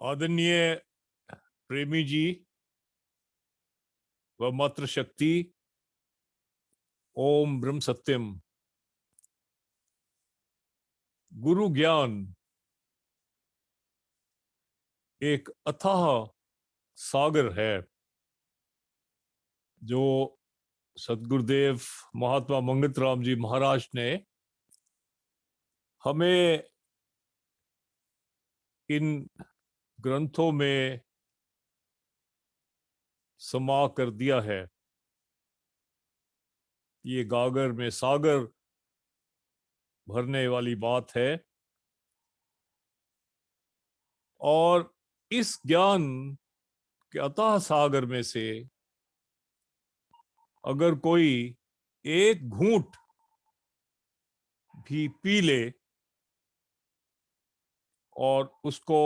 आदरणीय प्रेमी जी व मातृ शक्ति, ओम ब्रह्म सत्यम। गुरु ज्ञान एक अथाह सागर है जो सदगुरुदेव महात्मा मंगत राम जी महाराज ने हमें इन ग्रंथों में समा कर दिया है। ये गागर में सागर भरने वाली बात है और इस ज्ञान के अथाह सागर में से अगर कोई एक घूंट भी पी ले और उसको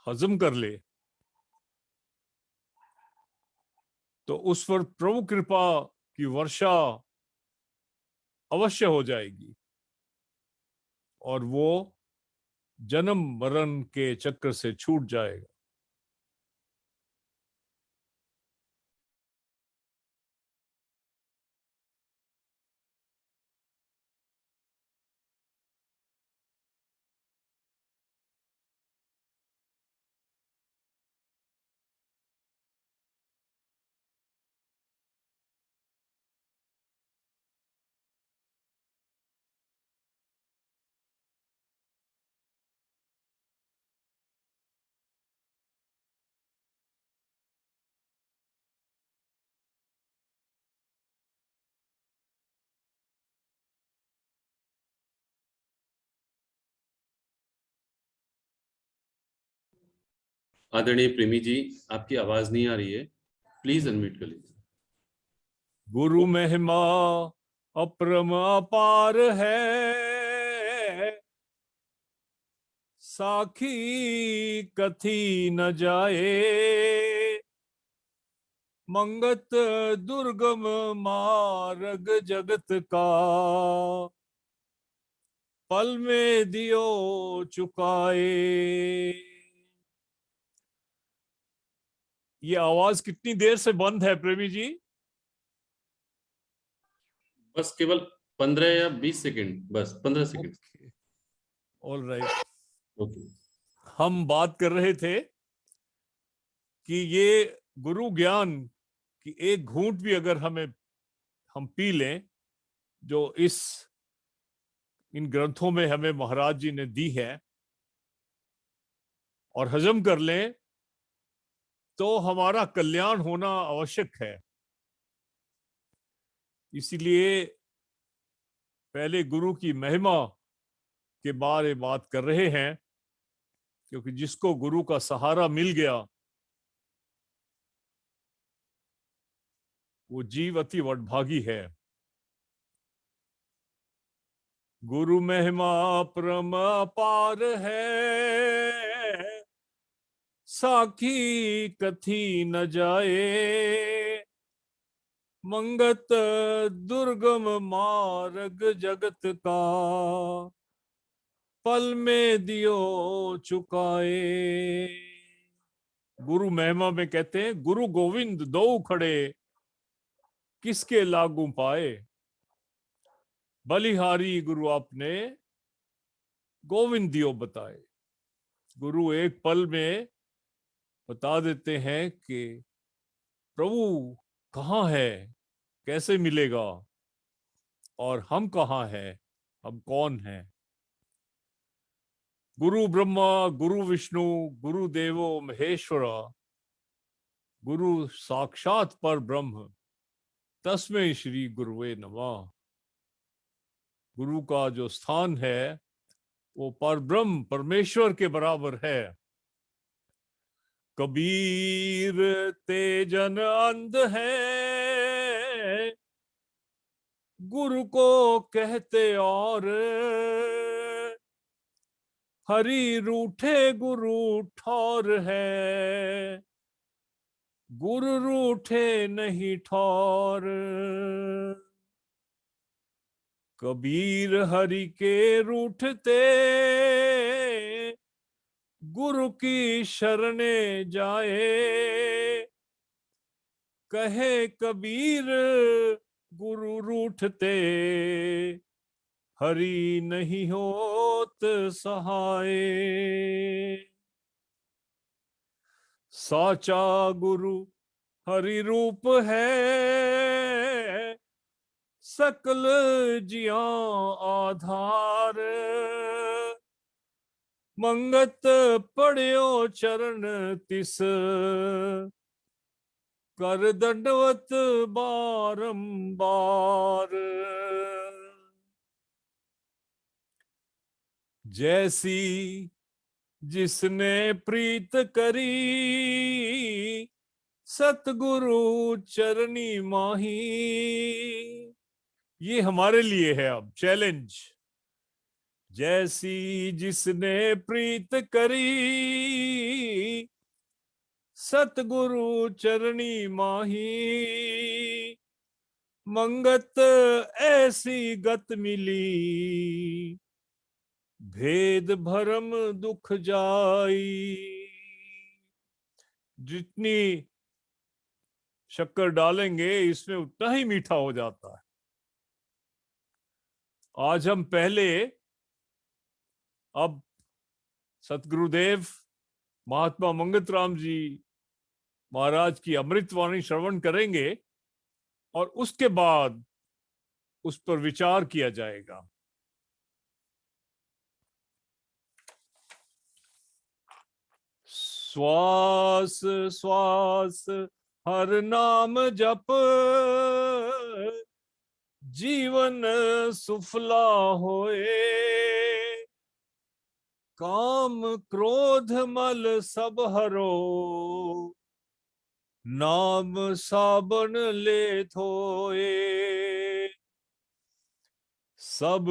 हजम कर ले तो उस पर प्रभु कृपा की वर्षा अवश्य हो जाएगी और वो जन्म मरण के चक्कर से छूट जाएगा। आदरणीय प्रेमी जी, आपकी आवाज नहीं आ रही है, प्लीज अनम्यूट कर लीजिए। गुरु महिमा अपरम अपार है, साखी कथी न जाए। मंगत दुर्गम मार्ग जगत का, पल में दियो चुकाए। ये आवाज कितनी देर से बंद है प्रेमी जी? बस केवल 15 या 20 सेकंड, बस 15 सेकंड। All right. ओके। हम बात कर रहे थे कि ये गुरु ज्ञान की एक घूंट भी अगर हम पी लें जो इन ग्रंथों में हमें महाराज जी ने दी है और हजम कर लें तो हमारा कल्याण होना आवश्यक है। इसीलिए पहले गुरु की महिमा के बारे में बात कर रहे हैं, क्योंकि जिसको गुरु का सहारा मिल गया वो जीव अति वडभागी है। गुरु महिमा परम अपार है, साखी कथी न जाए। मंगत दुर्गम मार्ग जगत का, पल में दियो चुकाए। गुरु महिमा में कहते हैं, गुरु गोविंद दो खड़े किसके लागू पाए। बलिहारी गुरु आपने गोविंद दियो बताए। गुरु एक पल में बता देते हैं कि प्रभु कहाँ है, कैसे मिलेगा और हम कहाँ हैं, हम कौन हैं। गुरु ब्रह्मा गुरु विष्णु गुरु देवो महेश्वरा, गुरु साक्षात पर ब्रह्म तस्मै श्री गुरुवे नमः। गुरु का जो स्थान है वो पर ब्रह्म परमेश्वर के बराबर है। कबीर तेजन अंध है, गुरु को कहते और। हरि रूठे गुरु ठौर है, गुरु रूठे नहीं ठौर। कबीर हरि के रूठते, गुरु की शरणे जाए, कहे कबीर गुरु रूठते, हरि नहीं होत सहाय। साचा गुरु हरि रूप है, सकल जिया आधार, मंगत पढ़ियो चरण तिस, कर दंडवत बारंबार। जैसी जिसने प्रीत करी, सतगुरु चरनी माही। ये हमारे लिए है अब चैलेंज। जैसी जिसने प्रीत करी, सतगुरु चरनी माही। मंगत ऐसी गत मिली, भेद भरम दुख जाई। जितनी शक्कर डालेंगे इसमें उतना ही मीठा हो जाता है। आज हम पहले अब सतगुरुदेव महात्मा मंगतराम जी महाराज की अमृतवाणी श्रवण करेंगे और उसके बाद उस पर विचार किया जाएगा। श्वास श्वास हर नाम जप, जीवन सुफला होए। काम क्रोध मल सब हरो, नाम साबन ले धोए। सब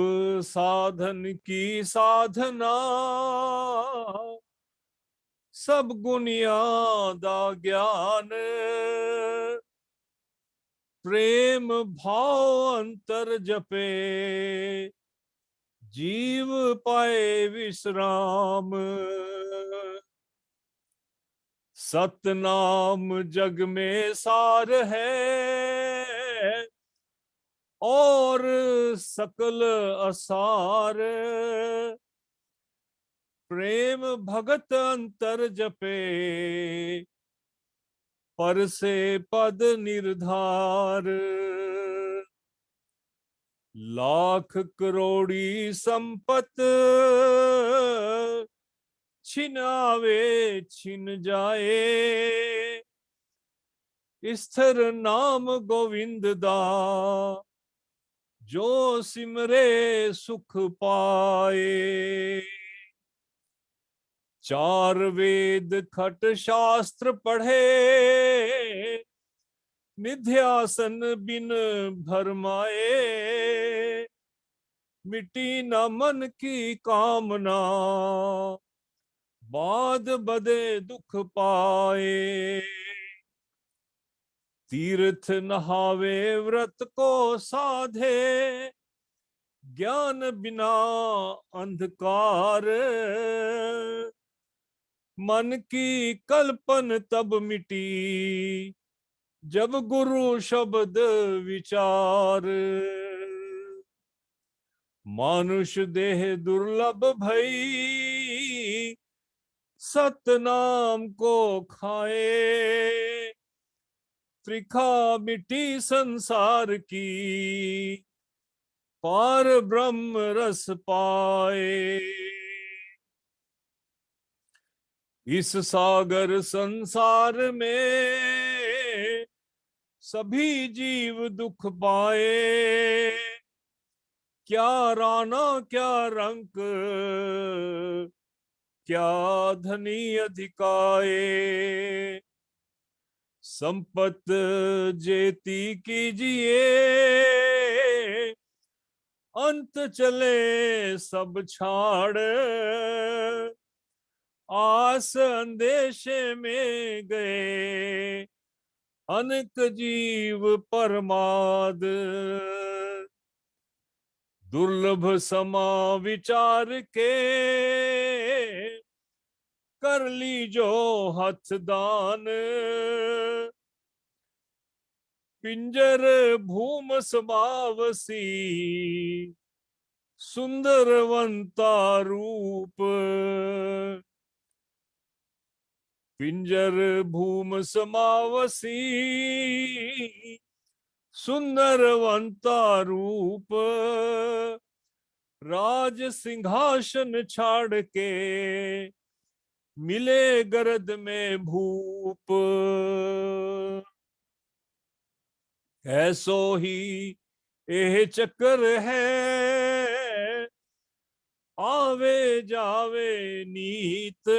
साधन की साधना, सब गुनियादा ज्ञान। प्रेम भाव अंतर जपे, जीव पाए विश्राम। सतनाम जग में सार है, और सकल असार। प्रेम भगत अंतर जपे, पर से पद निर्धार। लाख करोड़ी संपत, छिनावे छिन जाए। स्थिर नाम गोविंद दा, जो सिमरे सुख पाए। चार वेद खट शास्त्र पढ़े, निध्यासन बिन भरमाए। मिटी न मन की कामना, बाद बदे दुख पाए। तीर्थ नहावे व्रत को साधे, ज्ञान बिना अंधकार। मन की कल्पन तब मिटी, जब गुरु शब्द विचार। मानुष देह दुर्लभ भई, सतनाम को खाए। त्रिखा मिटी संसार की, पार ब्रह्म रस पाए। इस सागर संसार में, सभी जीव दुख पाए। क्या राणा क्या रंक, क्या धनी अधिकाए। संपत जेती कीजिए, अंत चले सब छाड़। आस अंदेशे में गए, अनेक जीव परमाद। दुर्लभ समा विचार के, कर लीजो हथ दान। पिंजर भूम समावसी सुंदरवंता रूप। पिंजर भूम समावसी सुंदरवंता रूप। राज सिंहासन छाड़ के मिले गरद में भूप। ऐसो ही एह चक्कर है आवे जावे नीत।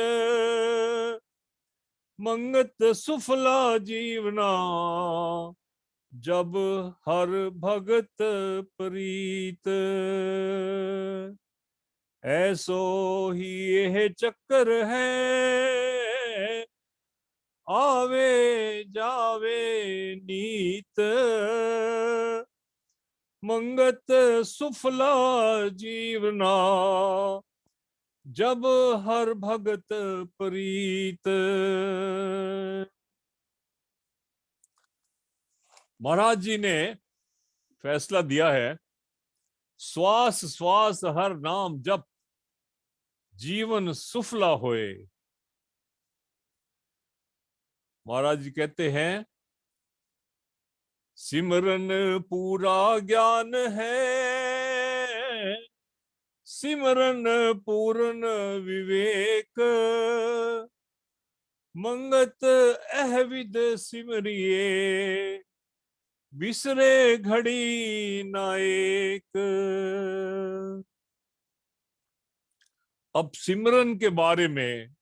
मंगत सुफला जीवना जब हर भगत प्रीत। ऐसो ही यह चक्कर है आवे जावे नीत। मंगत सुफला जीवना जब हर भगत प्रीत। महाराज जी ने फैसला दिया है, श्वास श्वास हर नाम जप जीवन सुफला होए। महाराज जी कहते हैं, सिमरन पूरा ज्ञान है, सिमरन पूर्ण विवेक। मंगत अहविद सिमरिए बिसरे घड़ी नायक। अब सिमरन के बारे में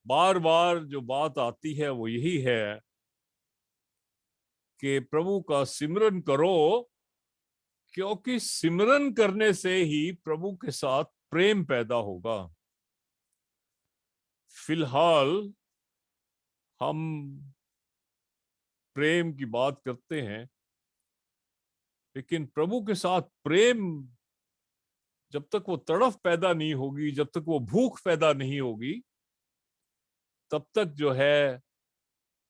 बार बार जो बात आती है वो यही है कि प्रभु का सिमरन करो, क्योंकि सिमरन करने से ही प्रभु के साथ प्रेम पैदा होगा। फिलहाल हम प्रेम की बात करते हैं, लेकिन प्रभु के साथ प्रेम जब तक वो तड़फ पैदा नहीं होगी, जब तक वो भूख पैदा नहीं होगी, तब तक जो है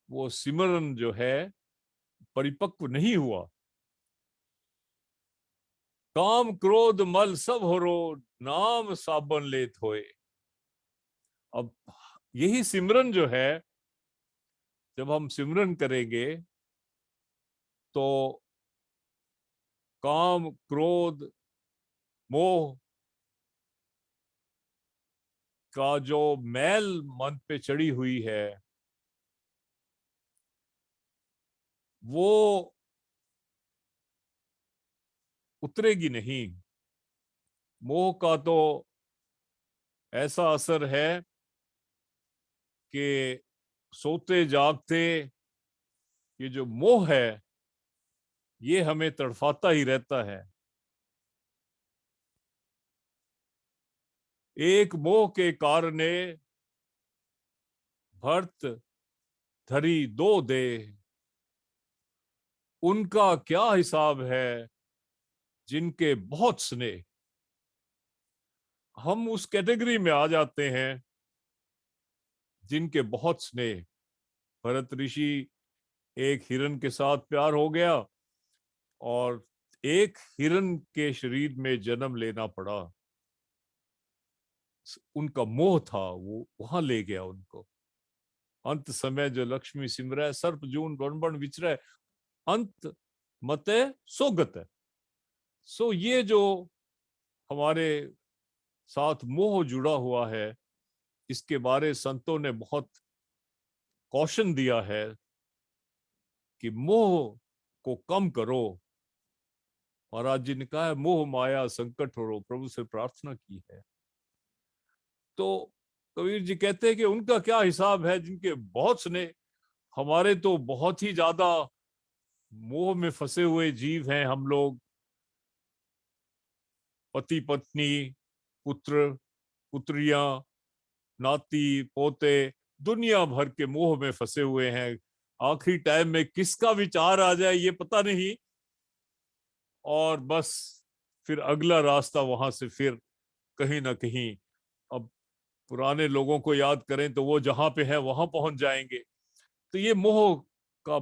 वो सिमरन जो है परिपक्व नहीं हुआ। काम क्रोध मल सब हरो नाम साबन लेत होए। अब यही सिमरन जो है, जब हम सिमरन करेंगे तो काम क्रोध मोह का जो मैल मन पे चढ़ी हुई है वो उतरेगी नहीं। मोह का तो ऐसा असर है कि सोते जागते ये जो मोह है ये हमें तड़फाता ही रहता है। एक मोह के कारणे भर्त धरी दो देह। उनका क्या हिसाब है जिनके बहुत स्नेह। हम उस कैटेगरी में आ जाते हैं जिनके बहुत स्नेह। भरत ऋषि, एक हिरण के साथ प्यार हो गया और एक हिरण के शरीर में जन्म लेना पड़ा। उनका मोह था, वो वहां ले गया उनको। अंत समय जो लक्ष्मी सिमरै सर्प जून बण बण विचरै अंत मते सोगत है। सो ये जो हमारे साथ मोह जुड़ा हुआ है, इसके बारे संतों ने बहुत कौशन दिया है कि मोह को कम करो। महाराज जी ने कहा है, मोह माया संकट हो, प्रभु से प्रार्थना की है। तो कबीर जी कहते हैं कि उनका क्या हिसाब है जिनके बहुत स्नेह। हमारे तो बहुत ही ज्यादा मोह में फंसे हुए जीव हैं हम लोग। पति पत्नी, पुत्र पुत्रियां, नाती पोते, दुनिया भर के मोह में फंसे हुए हैं। आखिरी टाइम में किसका विचार आ जाए ये पता नहीं, और बस फिर अगला रास्ता वहां से फिर कहीं ना कहीं। अब पुराने लोगों को याद करें तो वो जहां पे है वहां पहुंच जाएंगे। तो ये मोह का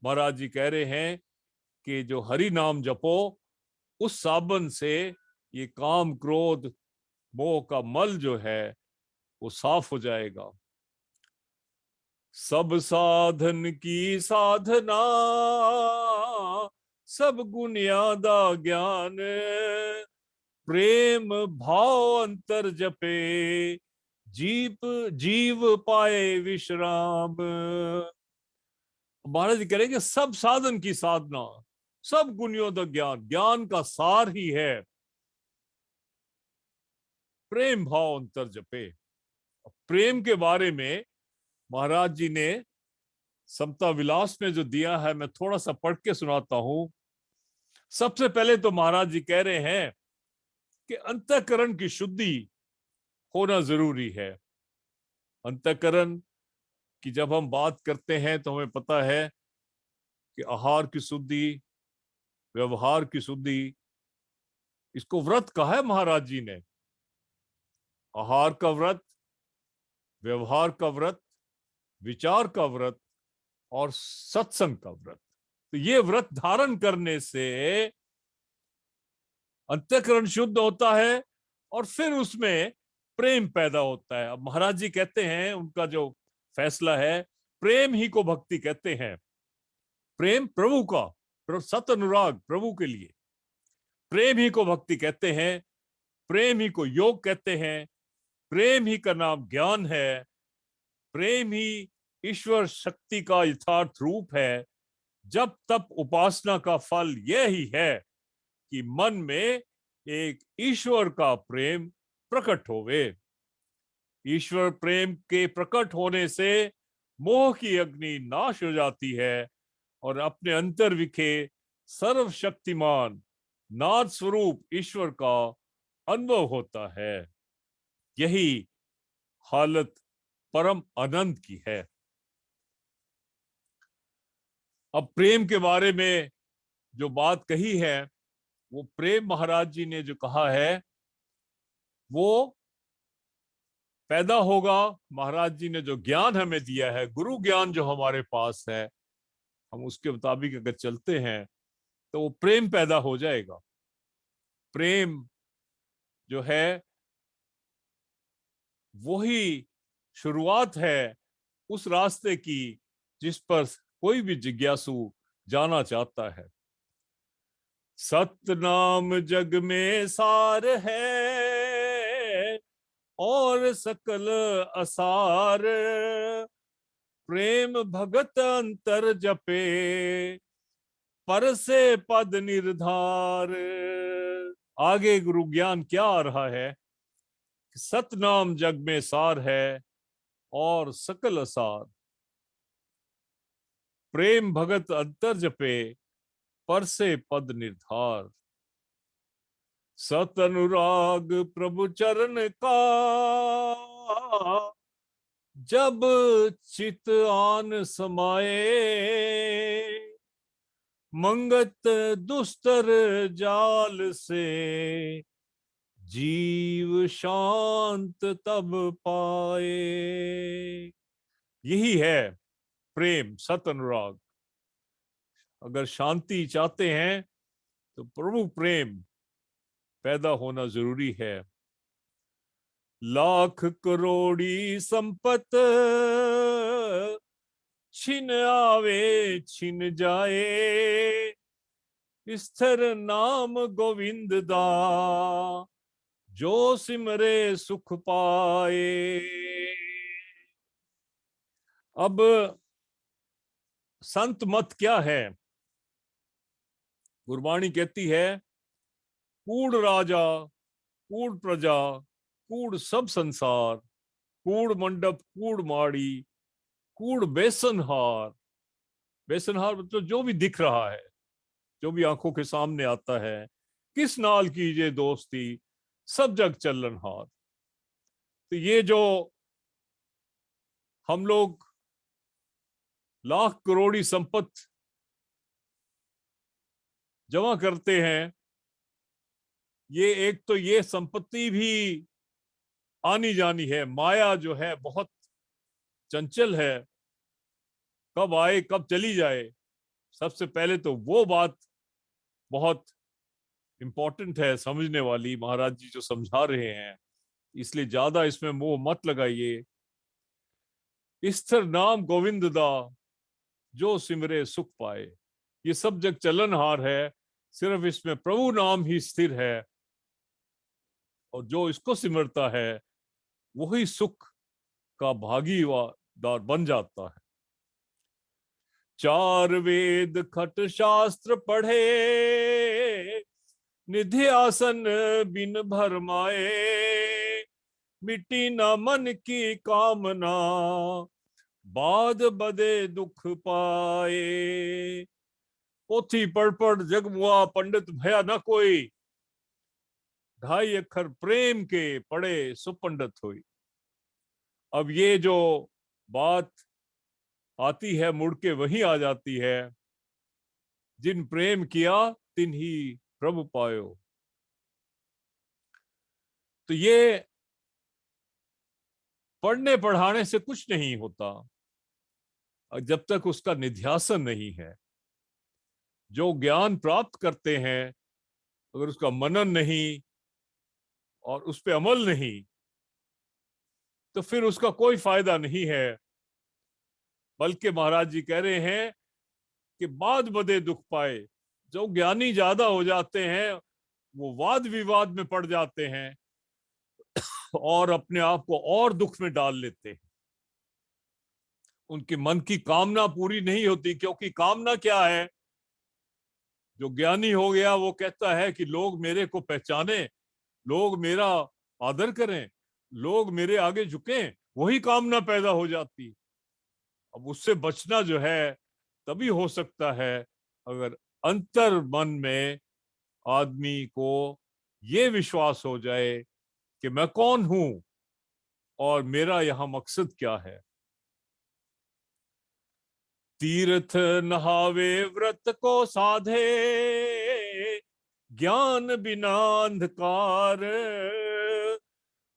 महाराज जी कह रहे हैं कि जो हरि नाम जपो, उस साबन से ये काम क्रोध मोह का मल जो है वो साफ हो जाएगा। सब साधन की साधना, सब गुण यादा ज्ञान, प्रेम भाव अंतर जपे, जीव पाए विश्राम। महाराज जी कह रहे हैं कि सब साधन की साधना, सब गुणियों का ज्ञान, ज्ञान का सार ही है प्रेम भाव अंतर जपे। प्रेम के बारे में महाराज जी ने समता विलास में जो दिया है, मैं थोड़ा सा पढ़ के सुनाता हूं। सबसे पहले तो महाराज जी कह रहे हैं कि अंतःकरण की शुद्धि होना जरूरी है। अंतःकरण की जब हम बात करते हैं तो हमें पता है कि आहार की शुद्धि, व्यवहार की शुद्धि, इसको व्रत कहा है महाराज जी ने। आहार का व्रत, व्यवहार का व्रत, विचार का व्रत और सत्संग का व्रत। तो ये व्रत धारण करने से अंतःकरण शुद्ध होता है और फिर उसमें प्रेम पैदा होता है। अब महाराज जी कहते हैं, उनका जो फैसला है, प्रेम ही को भक्ति कहते हैं। प्रेम प्रभु का, सत अनुराग प्रभु के लिए, प्रेम ही को भक्ति कहते हैं, प्रेम ही को योग कहते हैं, प्रेम ही का नाम ज्ञान है, प्रेम ही ईश्वर शक्ति का यथार्थ रूप है। जब तब उपासना का फल यह ही है कि मन में एक ईश्वर का प्रेम प्रकट होवे। ईश्वर प्रेम के प्रकट होने से मोह की अग्नि नाश हो जाती है और अपने अंतर विखे सर्वशक्तिमान नाद स्वरूप ईश्वर का अनुभव होता है। यही हालत परम आनंद की है। अब प्रेम के बारे में जो बात कही है, वो प्रेम महाराज जी ने जो कहा है वो पैदा होगा। महाराज जी ने जो ज्ञान हमें दिया है, गुरु ज्ञान जो हमारे पास है, हम उसके मुताबिक अगर चलते हैं तो वो प्रेम पैदा हो जाएगा। प्रेम जो है वही शुरुआत है उस रास्ते की जिस पर कोई भी जिज्ञासु जाना चाहता है। सतनाम जग में सार है और सकल असार, प्रेम भगत अंतर जपे, पर से पद निर्धार। आगे गुरु ज्ञान क्या आ रहा है? सतनाम जग में सार है और सकल असार, प्रेम भगत अंतर जपे, पर से पद निर्धार। सत अनुराग प्रभु चरण का, जब चित आन समाए, मंगत दुस्तर जाल से, जीव शांत तब पाए। यही है प्रेम, सत अनुराग। अगर शांति चाहते हैं तो प्रभु प्रेम पैदा होना जरूरी है। लाख करोड़ी संपत छिन आवे छिन जाए, स्थिर नाम गोविंद दा, जो सिमरे सुख पाए। अब संत मत क्या है? गुरबाणी कहती है, कूड़ राजा, कूड़ प्रजा, कूड़ सब संसार, कूड़ मंडप, कूड़ माड़ी, कूड़ बेसनहार। बेसनहार मतलब जो भी दिख रहा है, जो भी आंखों के सामने आता है। किस नाल कीजिए दोस्ती, सब जग चलनहार। तो ये जो हम लोग लाख करोड़ी संपत्ति जमा करते हैं, ये एक तो ये संपत्ति भी आनी जानी है। माया जो है बहुत चंचल है, कब आए कब चली जाए। सबसे पहले तो वो बात बहुत इंपॉर्टेंट है समझने वाली, महाराज जी जो समझा रहे हैं, इसलिए ज्यादा इसमें मोह मत लगाइए। स्थिर नाम गोविंद दा, जो सिमरे सुख पाए। ये सब जग चलनहार है, सिर्फ इसमें प्रभु नाम ही स्थिर है, और जो इसको सिमरता है वही सुख का भागीदार बन जाता है। चार वेद खट शास्त्र पढ़े, निधि आसन बिन भरमाए। मिट्टी न मन की कामना, बाद बदे दुख पाए। पोथी पढ़ जग मुआ, पंडित भया न कोई। ढाई अक्षर प्रेम के पढ़े सुपंडित हुई। अब ये जो बात आती है मुड़ के वही आ जाती है, जिन प्रेम किया तिन ही प्रभु पायो। तो ये पढ़ने पढ़ाने से कुछ नहीं होता जब तक उसका निध्यासन नहीं है। जो ज्ञान प्राप्त करते हैं, अगर उसका मनन नहीं और उस पर अमल नहीं, तो फिर उसका कोई फायदा नहीं है। बल्कि महाराज जी कह रहे हैं कि बाद बदे दुख पाए। जो ज्ञानी ज्यादा हो जाते हैं वो वाद विवाद में पड़ जाते हैं और अपने आप को और दुख में डाल लेते हैं। उनके मन की कामना पूरी नहीं होती, क्योंकि कामना क्या है? जो ज्ञानी हो गया वो कहता है कि लोग मेरे को पहचाने, लोग मेरा आदर करें, लोग मेरे आगे झुकें, वही कामना पैदा हो जाती। अब उससे बचना जो है तभी हो सकता है अगर अंतर मन में आदमी को ये विश्वास हो जाए कि मैं कौन हूं और मेरा यहां मकसद क्या है। तीर्थ नहावे व्रत को साधे, ज्ञान बिना अंधकार।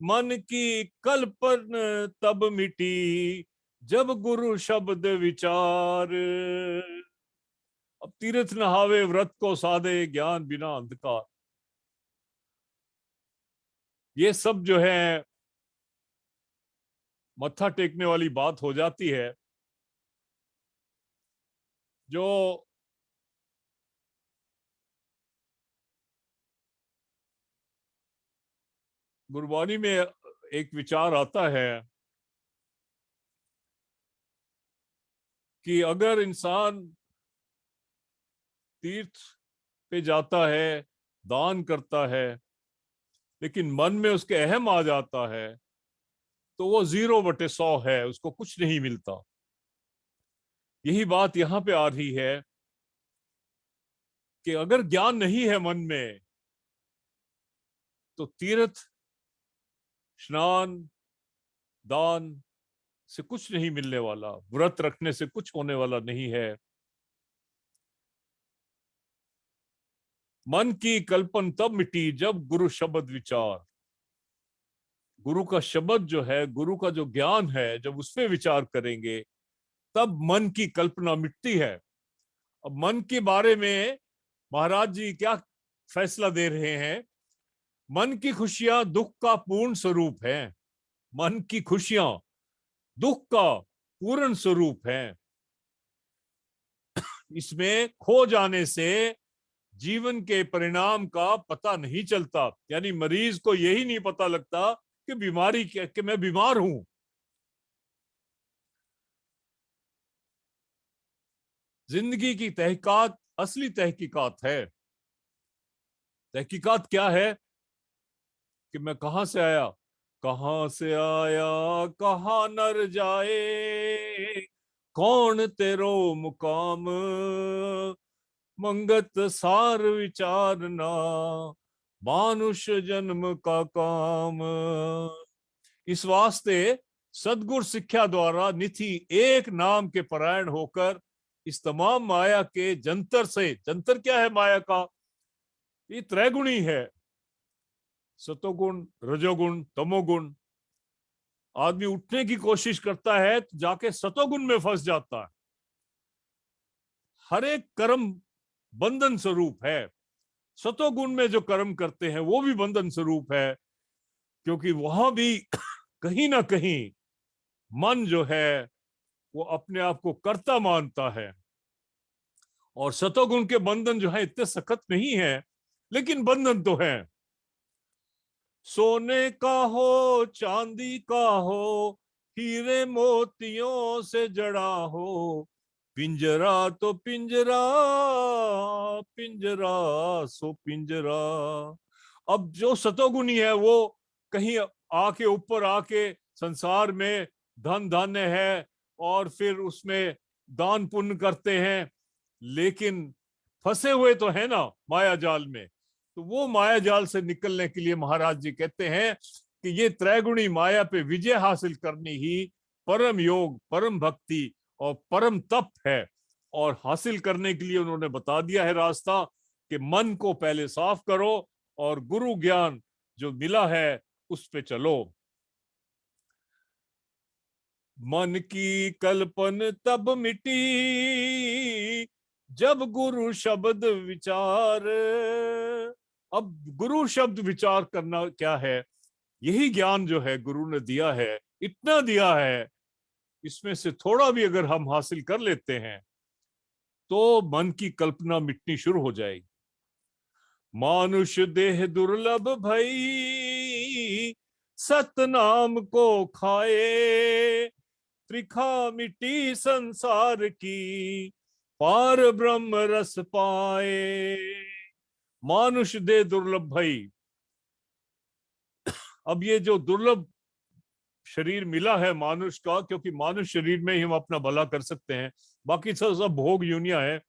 मन की कल्पन तब मिटी, जब गुरु शब्द विचार। अब तीर्थ नहावे व्रत को साधे, ज्ञान बिना अंधकार, ये सब जो है मत्था टेकने वाली बात हो जाती है। जो गुरबानी में एक विचार आता है कि अगर इंसान तीर्थ पे जाता है, दान करता है, लेकिन मन में उसके अहम आ जाता है, तो वो 0/100 है, उसको कुछ नहीं मिलता। यही बात यहां पे आ रही है कि अगर ज्ञान नहीं है मन में, तो तीर्थ, स्नान, दान से कुछ नहीं मिलने वाला, व्रत रखने से कुछ होने वाला नहीं है। मन की कल्पन तब मिटी, जब गुरु शब्द विचार। गुरु का शब्द जो है, गुरु का जो ज्ञान है, जब उस पर विचार करेंगे तब मन की कल्पना मिटती है। अब मन के बारे में महाराज जी क्या फैसला दे रहे हैं? मन की खुशियां दुख का पूर्ण स्वरूप है। मन की खुशियां दुख का पूर्ण स्वरूप है। इसमें खो जाने से जीवन के परिणाम का पता नहीं चलता। यानी मरीज को यही नहीं पता लगता कि बीमारी क्या, कि मैं बीमार हूं। जिंदगी की तहकीकात असली तहकीकात है। तहकीकात क्या है? कि मैं कहां से आया, कहां से आया, कहां नर जाए, कौन तेरो मुकाम, मंगत सार विचारना, मानुष जन्म का काम। इस वास्ते सदगुरु शिक्षा द्वारा निथि एक नाम के परायण होकर इस तमाम माया के जंतर से, जंतर क्या है माया का? ये त्रैगुणी है, सतोगुण, रजोगुण, तमोगुण। आदमी उठने की कोशिश करता है तो जाके सतोगुण में फंस जाता है। हर एक कर्म बंधन स्वरूप है। सतोगुण में जो कर्म करते हैं वो भी बंधन स्वरूप है, क्योंकि वहां भी कहीं ना कहीं मन जो है वो अपने आप को कर्ता मानता है। और सतोगुण के बंधन जो है इतने सख्त नहीं है, लेकिन बंधन तो है। सोने का हो चांदी का हो, हीरे मोतियों से जड़ा हो, पिंजरा तो पिंजरा, पिंजरा सो पिंजरा। अब जो सतोगुणी है वो कहीं आके ऊपर आके संसार में धन धान्य है और फिर उसमें दान पुण्य करते हैं, लेकिन फंसे हुए तो है ना माया जाल में। तो वो माया जाल से निकलने के लिए महाराज जी कहते हैं कि ये त्रैगुणी माया पे विजय हासिल करनी ही परम योग, परम भक्ति और परम तप है। और हासिल करने के लिए उन्होंने बता दिया है रास्ता कि मन को पहले साफ करो और गुरु ज्ञान जो मिला है उस पे चलो। मन की कल्पन तब मिटी जब गुरु शब्द विचार। अब गुरु शब्द विचार करना क्या है? यही ज्ञान जो है गुरु ने दिया है, इतना दिया है, इसमें से थोड़ा भी अगर हम हासिल कर लेते हैं तो मन की कल्पना मिटनी शुरू हो जाएगी। मानुष देह दुर्लभ भई, सतनाम को खाए, त्रिखा मिटी संसार की, पार ब्रह्म रस पाए। मानुष दे दुर्लभ भई। अब ये जो दुर्लभ शरीर मिला है मानुष का, क्योंकि मानुष शरीर में ही हम अपना भला कर सकते हैं, बाकी सब भोग यूनिया है।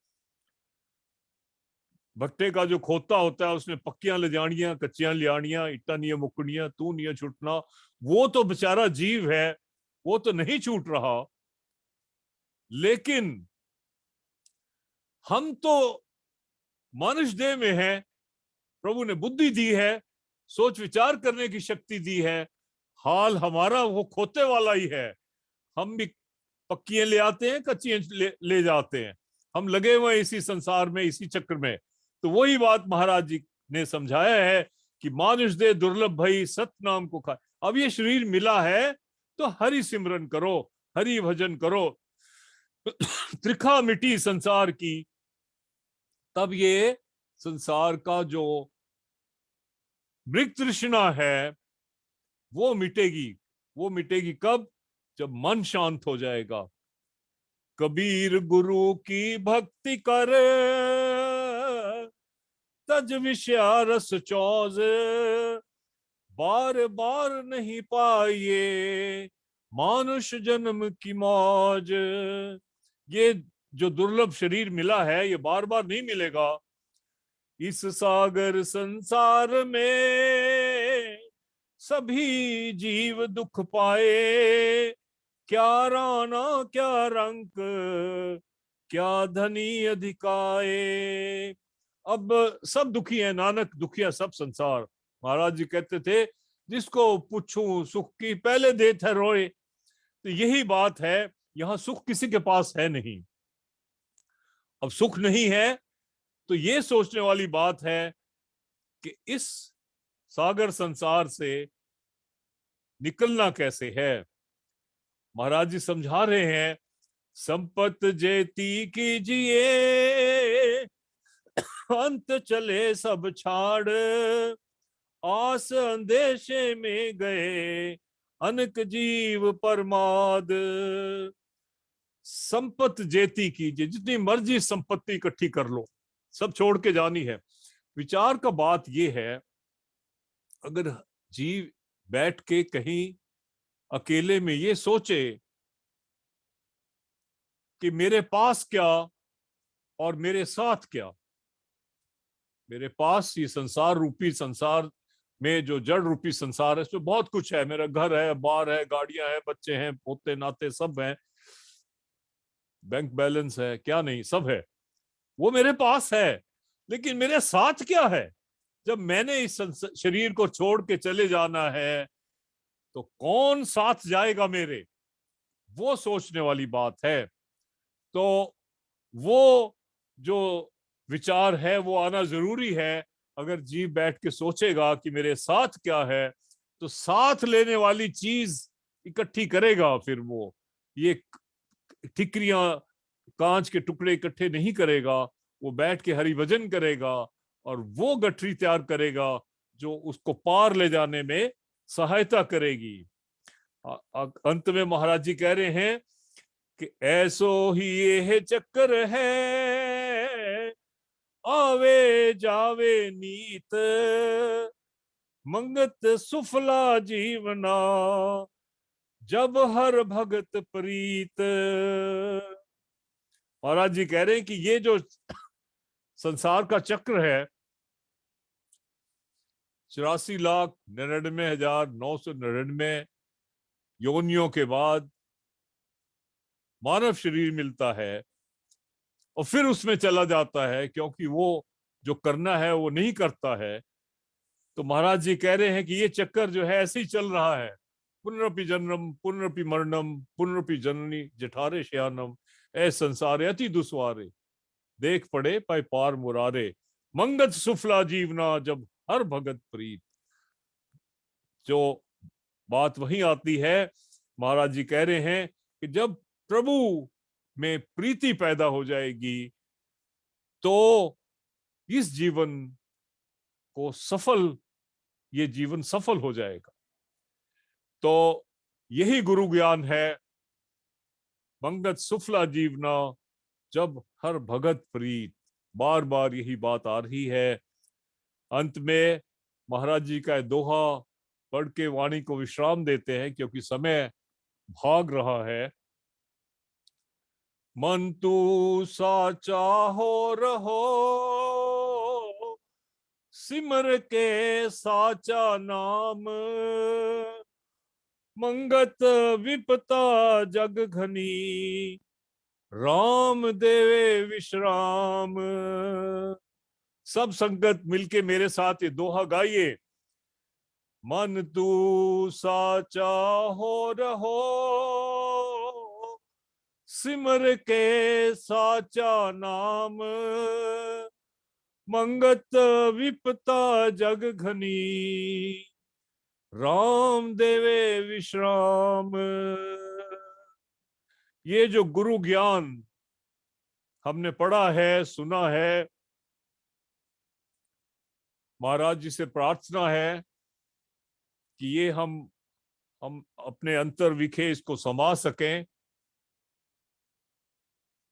भट्टे का जो खोता होता है उसमें पक्कियां ले जानियां, कच्चियां ले आनियां, इट्टा नहीं मुकनियां, तू नहीं छूटना। वो तो बेचारा जीव है, वो तो नहीं छूट रहा। लेकिन हम तो मनुष्य देह में है, प्रभु ने बुद्धि दी है, सोच विचार करने की शक्ति दी है। हाल हमारा वो खोते वाला ही है। हम भी पक्कियां ले आते हैं, कच्चियां ले जाते हैं। हम लगे हुए इसी संसार में, इसी चक्र में। तो वही बात महाराज जी ने समझाया है कि मानुष दे दुर्लभ भई, सतनाम को खा। अब ये शरीर मिला है तो हरि सिमरन करो, हरि भजन करो, त्रिखा मिटी संसार की। तब ये संसार का जो मृग तृष्णा है वो मिटेगी। वो मिटेगी कब? जब मन शांत हो जाएगा। कबीर गुरु की भक्ति कर, तज विषया रस चौज, बार बार नहीं पाइए, मानुष जन्म की मौज। ये जो दुर्लभ शरीर मिला है ये बार बार नहीं मिलेगा। इस सागर संसार में सभी जीव दुख पाए, क्या राणा क्या रंक, क्या धनी अधिकाए। अब सब दुखी है, नानक दुखिया सब संसार। महाराज जी कहते थे जिसको पूछूं सुख की पहले देत है रोए। तो यही बात है, यहां सुख किसी के पास है नहीं। अब सुख नहीं है तो ये सोचने वाली बात है कि इस सागर संसार से निकलना कैसे है। महाराज जी समझा रहे हैं, संपत जेती कीजिए, अंत चले सब छाड़, आस अंदेशे में गए, अनक जीव परमाद। संपत जेती कीजिए, जितनी मर्जी संपत्ति इकट्ठी कर लो, सब छोड़ के जानी है। विचार का बात यह है, अगर जीव बैठ के कहीं अकेले में ये सोचे कि मेरे पास क्या और मेरे साथ क्या। मेरे पास ये संसार रूपी संसार में जो जड़ रूपी संसार है इसमें बहुत कुछ है। मेरा घर है, बार है, गाड़ियां हैं, बच्चे हैं, पोते नाते सब हैं, बैंक बैलेंस है, क्या नहीं सब है, वो मेरे पास है। लेकिन मेरे साथ क्या है? जब मैंने इस शरीर को छोड़ के चले जाना है तो कौन साथ जाएगा मेरे, वो सोचने वाली बात है। तो वो जो विचार है वो आना जरूरी है। अगर जीव बैठ के सोचेगा कि मेरे साथ क्या है, तो साथ लेने वाली चीज इकट्ठी करेगा। फिर वो ये ठिकरियां, कांच के टुकड़े इकट्ठे नहीं करेगा, वो बैठ के हरिभजन करेगा और वो गठरी तैयार करेगा जो उसको पार ले जाने में सहायता करेगी। अंत में महाराज जी कह रहे हैं कि ऐसो ही ये चक्कर है, आवे जावे नीत, मंगत सुफला जीवना, जब हर भगत प्रीत। महाराज जी कह रहे हैं कि ये जो संसार का चक्र है, 84,99,999 योनियों के बाद मानव शरीर मिलता है और फिर उसमें चला जाता है, क्योंकि वो जो करना है वो नहीं करता है। तो महाराज जी कह रहे हैं कि ये चक्कर जो है ऐसे ही चल रहा है। पुनरपि जन्म पुनरपि मरणम पुनरपि जननी जठारे शयानम, ऐ संसारे अति दुस्वारे, देख पड़े पाई पार मुरारे, मंगत सुफला जीवना, जब हर भगत प्रीत। जो बात वही आती है, महाराज जी कह रहे हैं कि जब प्रभु में प्रीति पैदा हो जाएगी तो इस जीवन को सफल, ये जीवन सफल हो जाएगा। तो यही गुरु ज्ञान है, मंगत सुफला जीवना, जब हर भगत प्रीत। बार बार यही बात आ रही है। अंत में महाराज जी का दोहा पढ़ के वाणी को विश्राम देते हैं, क्योंकि समय भाग रहा है। मन तू साचा हो रहो, सिमर के साचा नाम, मंगत विपता जग घनी, राम देवे विश्राम। सब संगत मिलके मेरे साथ ये दोहा गाइए। मन तू साचा हो रहो, सिमर के साचा नाम, मंगत विपता जग घनी, राम देवे विश्राम। ये जो गुरु ज्ञान हमने पढ़ा है, सुना है, महाराज जी से प्रार्थना है कि ये हम अपने अंतर विखे इसको समा सकें,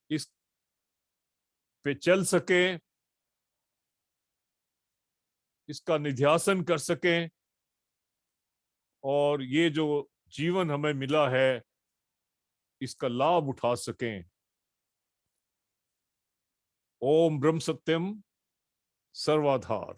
इस पे चल सकें, इसका निध्यासन कर सकें और ये जो जीवन हमें मिला है इसका लाभ उठा सकें। ओम ब्रह्म सत्यम सर्वाधार।